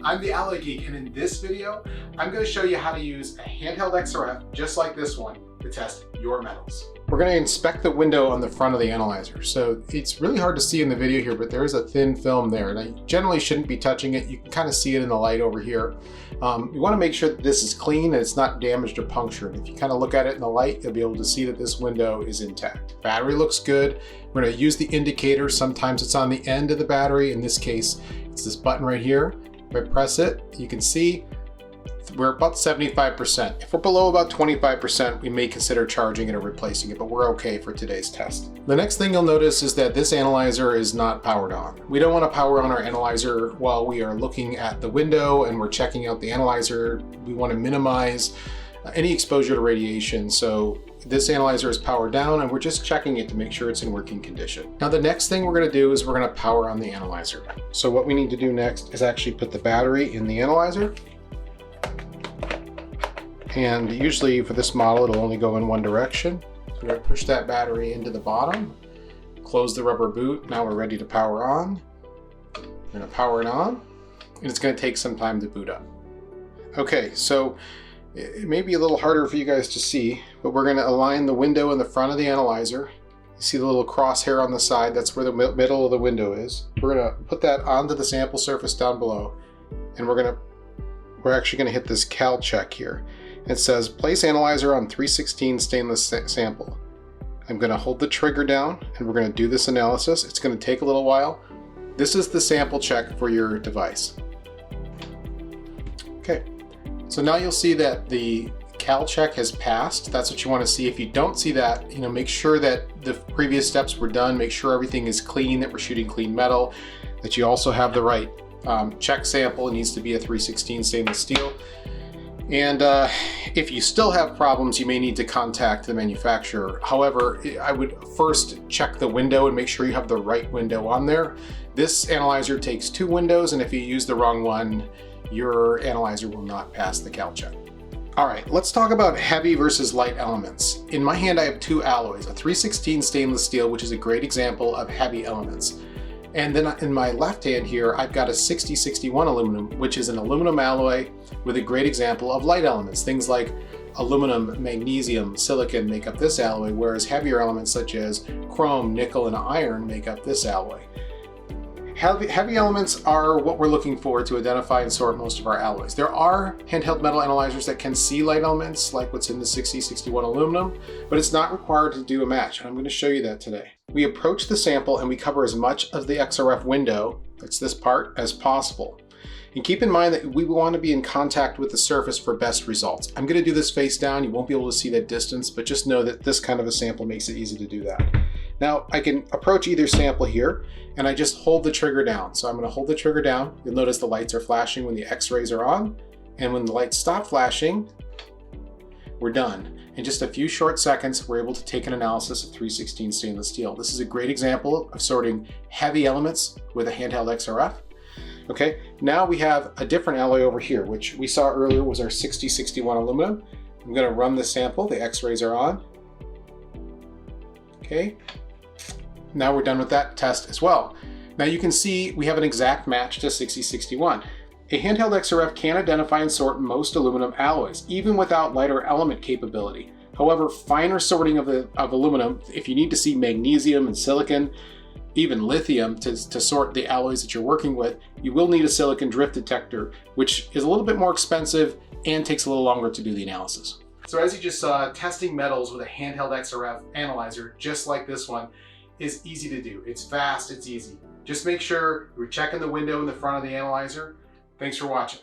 I'm the Alloy Geek, and in this video, I'm going to show you how to use a handheld XRF just like this one to test your metals. We're going to inspect the window on the front of the analyzer. So it's really hard to see in the video here, but there is a thin film there, and I generally shouldn't be touching it. You can kind of see it in the light over here. You want to make sure that this is clean and it's not damaged or punctured. If you kind of look at it in the light, you'll be able to see that this window is intact. Battery looks good. We're going to use the indicator. Sometimes it's on the end of the battery. In this case, it's this button right here. If I press it, you can see we're about 75%. If we're below about 25%, we may consider charging it or replacing it, but we're okay for today's test. The next thing you'll notice is that this analyzer is not powered on. We don't want to power on our analyzer while we are looking at the window and we're checking out the analyzer. We want to minimize any exposure to radiation. So this analyzer is powered down and we're just checking it to make sure it's in working condition. Now the next thing we're going to do is we're going to power on the analyzer. So what we need to do next is actually put the battery in the analyzer. And usually for this model, it'll only go in one direction. So we're going to push that battery into the bottom, close the rubber boot. Now we're ready to power on. We're going to power it on, and it's going to take some time to boot up. Okay, so it may be a little harder for you guys to see, but we're going to align the window in the front of the analyzer. You see the little crosshair on the side? That's where the middle of the window is. We're going to put that onto the sample surface down below, and we're actually going to hit this cal check here. It says place analyzer on 316 stainless sample. I'm going to hold the trigger down and we're going to do this analysis. It's going to take a little while. This is the sample check for your device. Okay, so now you'll see that the cal check has passed. That's what you want to see. If you don't see that, make sure that the previous steps were done. Make sure everything is clean, that we're shooting clean metal, that you also have the right check sample. It needs to be a 316 stainless steel. And if you still have problems, you may need to contact the manufacturer. However, I would first check the window and make sure you have the right window on there. This analyzer takes 2 windows, and if you use the wrong one, your analyzer will not pass the cal check. All right, let's talk about heavy versus light elements. In my hand, I have 2 alloys, a 316 stainless steel, which is a great example of heavy elements. And then in my left hand here, I've got a 6061 aluminum, which is an aluminum alloy with a great example of light elements. Things like aluminum, magnesium, silicon make up this alloy, whereas heavier elements such as chrome, nickel, and iron make up this alloy. Heavy elements are what we're looking for to identify and sort most of our alloys. There are handheld metal analyzers that can see light elements, like what's in the 6061 aluminum, but it's not required to do a match, and I'm going to show you that today. We approach the sample and we cover as much of the XRF window, that's this part, as possible. And keep in mind that we want to be in contact with the surface for best results. I'm going to do this face down. You won't be able to see that distance, but just know that this kind of a sample makes it easy to do that. Now I can approach either sample here and I just hold the trigger down. So I'm going to hold the trigger down. You'll notice the lights are flashing when the X-rays are on, and when the lights stop flashing, we're done. In just a few short seconds, we're able to take an analysis of 316 stainless steel. This is a great example of sorting heavy elements with a handheld XRF. Okay, now we have a different alloy over here, which we saw earlier was our 6061 aluminum. I'm going to run the sample. The X-rays are on. Okay, now we're done with that test as well. Now you can see we have an exact match to 6061. A handheld XRF can identify and sort most aluminum alloys, even without lighter element capability. However, finer sorting of aluminum, if you need to see magnesium and silicon, even lithium to sort the alloys that you're working with, you will need a silicon drift detector, which is a little bit more expensive and takes a little longer to do the analysis. So as you just saw, testing metals with a handheld XRF analyzer, just like this one, is easy to do. It's fast, it's easy. Just make sure you're checking the window in the front of the analyzer. Thanks for watching.